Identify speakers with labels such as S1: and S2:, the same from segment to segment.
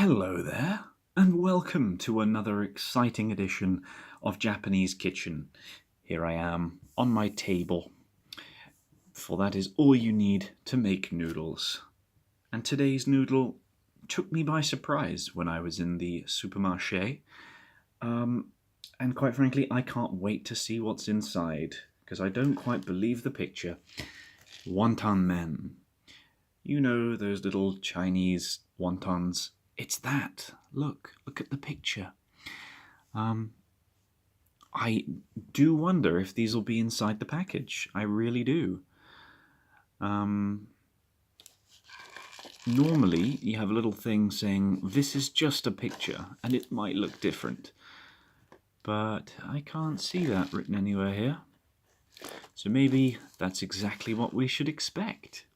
S1: Hello there, and welcome to another exciting edition of Japanese Kitchen. Here I am on my table, for that is all you need to make noodles. And today's noodle took me by surprise when I was in the supermarché. And quite frankly, I can't wait to see what's inside, because I don't quite believe the picture. Wonton Ramen. You know those little Chinese wontons? It's that. Look at the picture. I do wonder if these will be inside the package. I really do. Normally, you have a little thing saying, this is just a picture, and it might look different. But I can't see that written anywhere here. So maybe that's exactly what we should expect.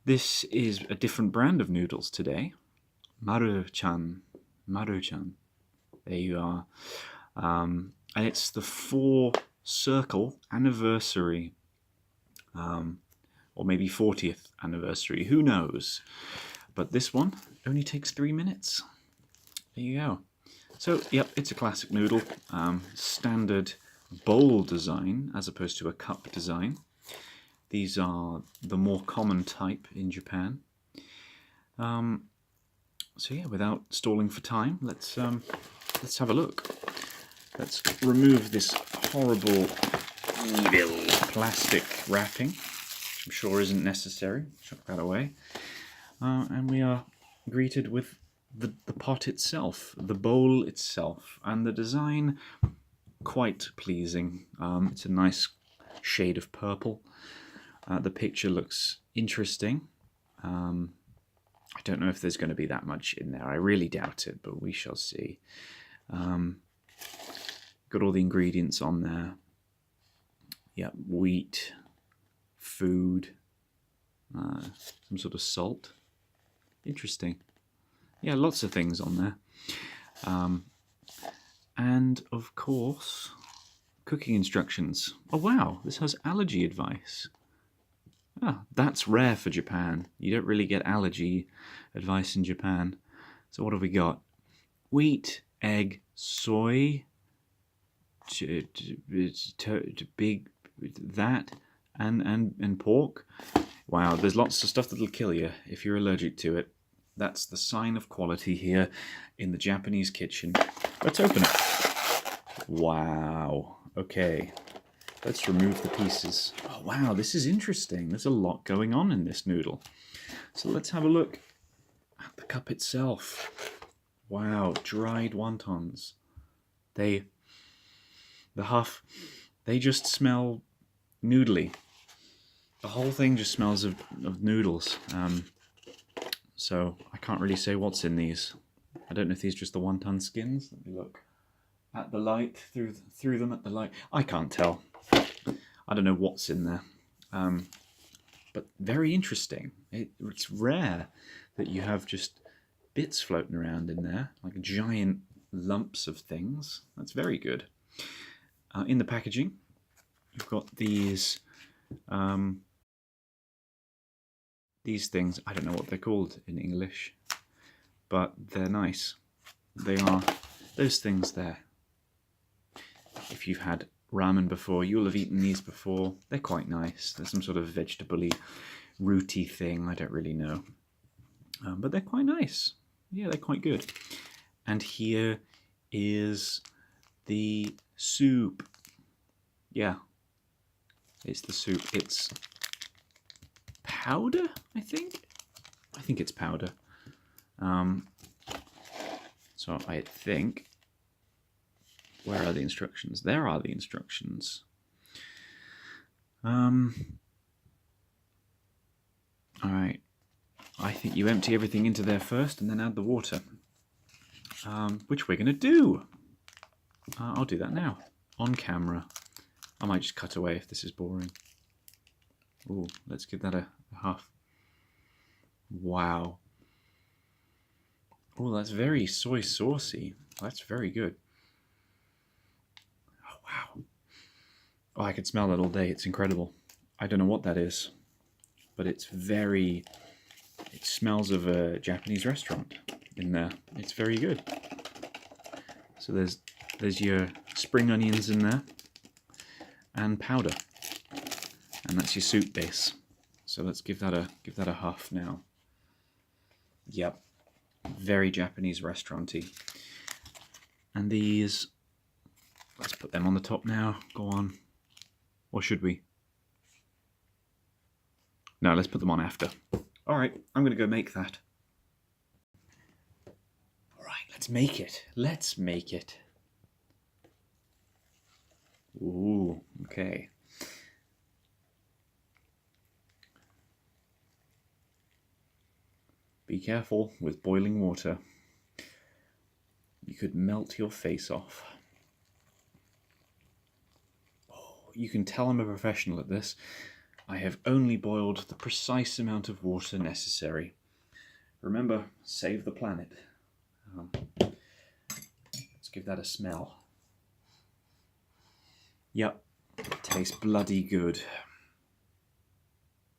S1: This is a different brand of noodles today. Maru-chan. Maru-chan. There you are. And it's the 4-circle anniversary. Or maybe 40th anniversary. Who knows? But this one only takes 3 minutes. There you go. So, yep, it's a classic noodle. Standard bowl design as opposed to a cup design. These are the more common type in Japan. So yeah, without stalling for time, let's have a look. Let's remove this horrible, evil plastic wrapping, which I'm sure isn't necessary. Chuck that away. And we are greeted with the pot itself, the bowl itself, and the design quite pleasing. It's a nice shade of purple. The picture looks interesting. I don't know if there's going to be that much in there. I really doubt it, but we shall see. Got all the ingredients on there. Yeah, wheat, food, some sort of salt. Interesting. Yeah, lots of things on there. And of course, cooking instructions. Oh wow, this has allergy advice. Ah, that's rare for Japan. You don't really get allergy advice in Japan. So what have we got? Wheat, egg, soy, big that, and pork. Wow, there's lots of stuff that'll kill you if you're allergic to it. That's the sign of quality here in the Japanese kitchen. Let's open it. Wow. Okay. Let's remove the pieces. Oh, wow, this is interesting. There's a lot going on in this noodle. So let's have a look at the cup itself. Wow, dried wontons. The huff, they just smell noodly. The whole thing just smells of noodles. So I can't really say what's in these. I don't know if these are just the wonton skins. Let me look at the light, through them at the light. I can't tell. I don't know what's in there, but very interesting. It's rare that you have just bits floating around in there, like giant lumps of things. That's very good. In the packaging, you've got these things. I don't know what they're called in English, but they're nice. They are those things there. If you've had ramen before, you'll have eaten these before. They're quite nice. There's some sort of vegetable-y, rooty thing. I don't really know. But they're quite nice. Yeah, they're quite good. And here is the soup. Yeah, it's the soup. It's powder, I think. I think it's powder. So I think... Where are the instructions? There are the instructions. Alright. I think you empty everything into there first and then add the water. Which we're going to do. I'll do that now. On camera. I might just cut away if this is boring. Ooh, let's give that a huff. Wow. Oh, that's very soy saucy. That's very good. Wow. Oh, I could smell that all day. It's incredible. I don't know what that is, but it's very It smells of a Japanese restaurant in there. It's very good. So there's your spring onions in there and powder, and that's your soup base. So let's give that a huff now. Yep, very Japanese restaurant-y. And these, let's put them on the top now. Go on. Or should we? No, let's put them on after. All right, I'm going to go make that. All right, let's make it. Let's make it. Ooh, okay. Be careful with boiling water. You could melt your face off. Oh, you can tell I'm a professional at this. I have only boiled the precise amount of water necessary. Remember, save the planet. Let's give that a smell. Yep, tastes bloody good.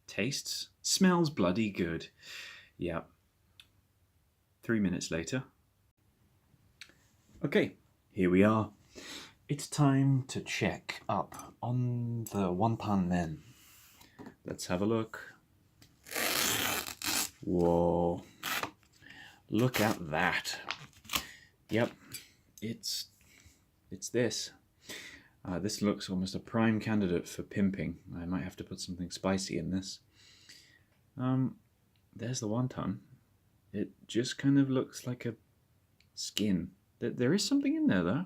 S1: Tastes, smells bloody good. Yep. 3 minutes later. Okay, here we are. It's time to check up on the Wonton Ramen. Let's have a look. Whoa. Look at that. Yep, it's this. This looks almost a prime candidate for pimping. I might have to put something spicy in this. There's the wonton. It just kind of looks like a skin. There is something in there, though.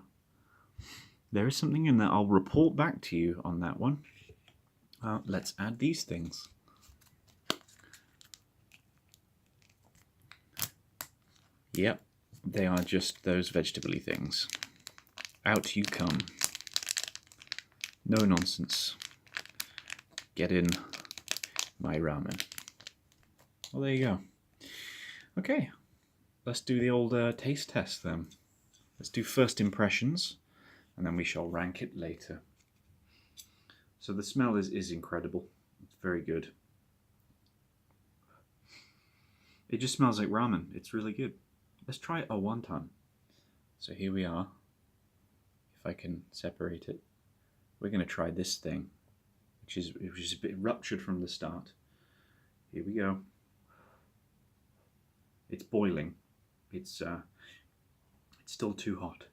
S1: There is something in there. I'll report back to you on that one. Let's add these things. Yep, they are just those vegetable-y things. Out you come. No nonsense. Get in my ramen. Well, there you go. Okay, let's do the old taste test then. Let's do first impressions, and then we shall rank it later. So the smell is incredible. It's very good. It just smells like ramen. It's really good. Let's try a wonton. So here we are. If I can separate it. We're going to try this thing, which is a bit ruptured from the start. Here we go. It's boiling. It's still too hot.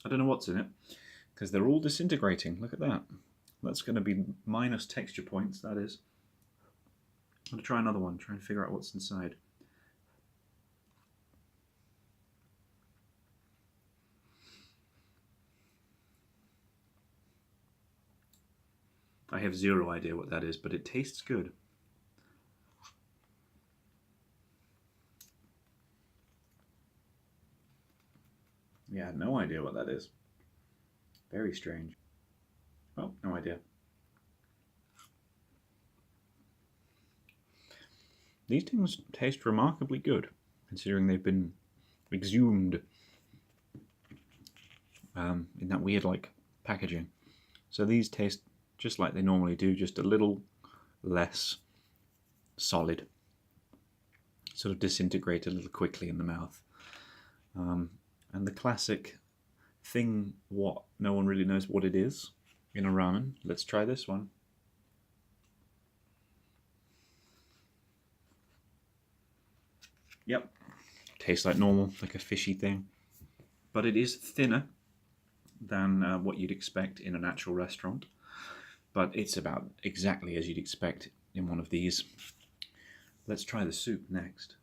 S1: I don't know what's in it, because they're all disintegrating. Look at that. That's going to be minus texture points, that is. I'm going to try another one, try and figure out what's inside. I have zero idea what that is, but it tastes good. Yeah, no idea what that is. Very strange. Oh, no idea. These things taste remarkably good, considering they've been exhumed in that weird, like, packaging. So these taste just like they normally do, just a little less solid. Sort of disintegrate a little quickly in the mouth. And the classic thing, what no one really knows what it is in a ramen. Let's try this one. Yep, tastes like normal, like a fishy thing. But it is thinner than what you'd expect in an actual restaurant. But it's about exactly as you'd expect in one of these. Let's try the soup next.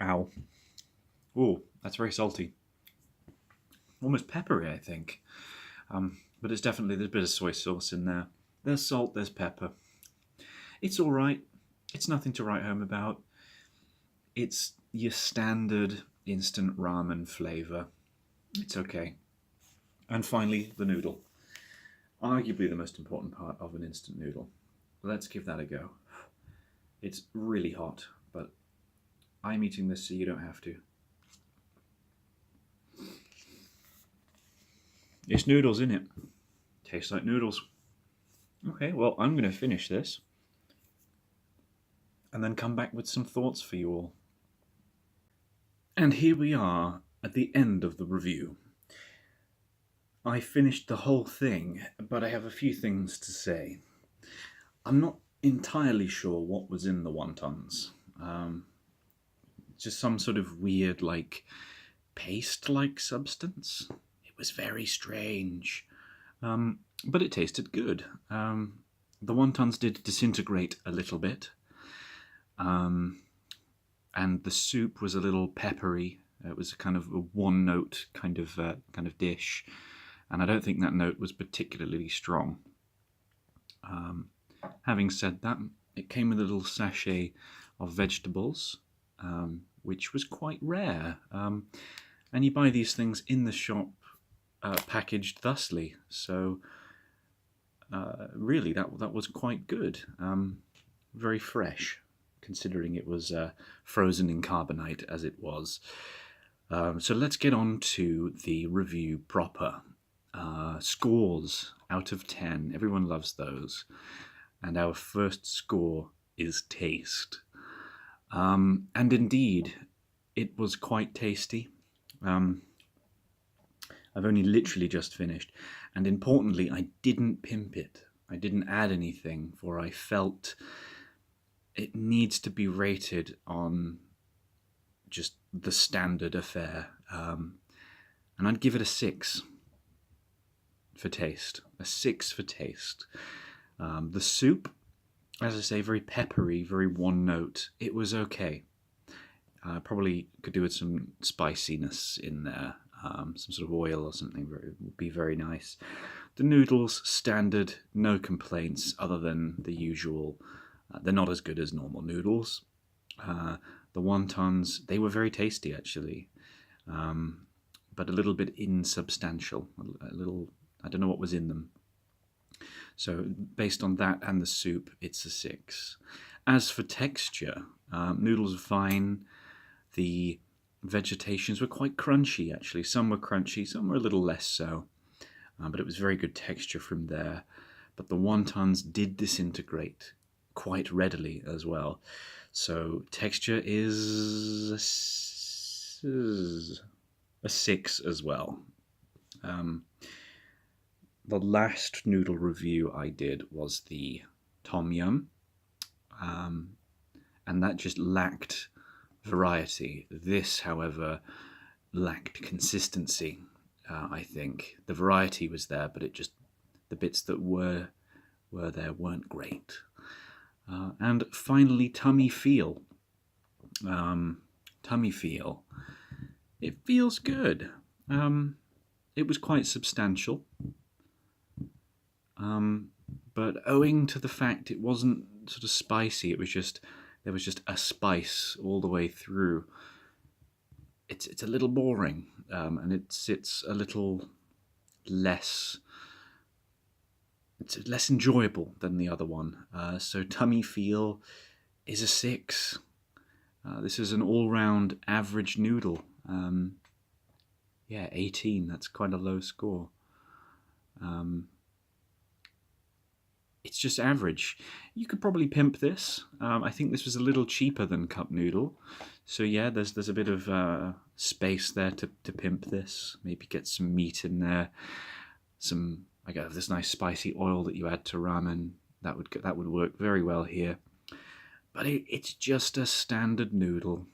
S1: Ow. Ooh, that's very salty. Almost peppery, I think. But it's definitely, there's a bit of soy sauce in there. There's salt, there's pepper. It's alright. It's nothing to write home about. It's your standard instant ramen flavour. It's okay. And finally, the noodle. Arguably the most important part of an instant noodle. Let's give that a go. It's really hot. but I'm eating this so you don't have to. It's noodles, isn't it? Tastes like noodles. Okay, well, I'm going to finish this and then come back with some thoughts for you all. And here we are at the end of the review. I finished the whole thing, but I have a few things to say. I'm not entirely sure what was in the wontons. Just some sort of weird, like, paste-like substance. It was very strange. But it tasted good. The wontons did disintegrate a little bit. And the soup was a little peppery. It was kind of a one-note kind of dish. And I don't think that note was particularly strong. Having said that, it came with a little sachet of vegetables, which was quite rare. And you buy these things in the shop packaged thusly. So really, that was quite good. Very fresh, considering it was frozen in carbonite as it was. So let's get on to the review proper. Scores out of 10. Everyone loves those. And our first score is taste. And indeed, it was quite tasty. I've only literally just finished. And importantly, I didn't pimp it. I didn't add anything, for I felt it needs to be rated on just the standard affair. And I'd give it a 6 for taste. A 6 for taste. The soup, as I say, very peppery, very one note. It was okay. Probably could do with some spiciness in there. Some sort of oil or something would be very nice. The noodles, standard, no complaints other than the usual. They're not as good as normal noodles. The wontons, they were very tasty actually, but a little bit insubstantial. A little, I don't know what was in them. So based on that and the soup, it's a 6. As for texture, noodles are fine. The vegetations were quite crunchy, actually. Some were crunchy, some were a little less so. But it was very good texture from there. But the wontons did disintegrate quite readily as well. So texture is a 6 as well. The last noodle review I did was the tom yum, and that just lacked variety. This, however, lacked consistency, I think. The variety was there, but it just, the bits that were there weren't great. And finally, tummy feel. Tummy feel. It feels good. It was quite substantial. But owing to the fact it wasn't sort of spicy, there was just a spice all the way through. It's a little boring, and it's a little less. It's less enjoyable than the other one. So tummy feel is a 6. This is an all-round average noodle. Yeah, 18. That's quite a low score. It's just average. You could probably pimp this. I think this was a little cheaper than cup noodle. So yeah, there's a bit of space there to pimp this. Maybe get some meat in there. I got this nice spicy oil that you add to ramen. That would work very well here. But it's just a standard noodle.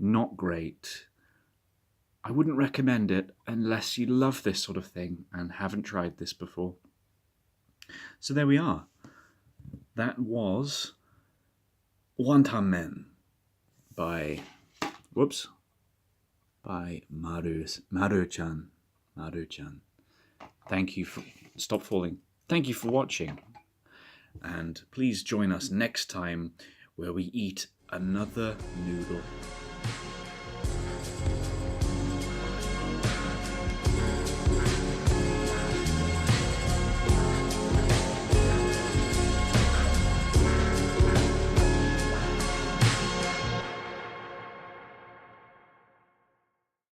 S1: Not great. I wouldn't recommend it unless you love this sort of thing and haven't tried this before. So there we are. That was Wonton Ramen by Maru-chan. Maru-chan. Thank you for... Stop falling. Thank you for watching. And please join us next time where we eat another noodle.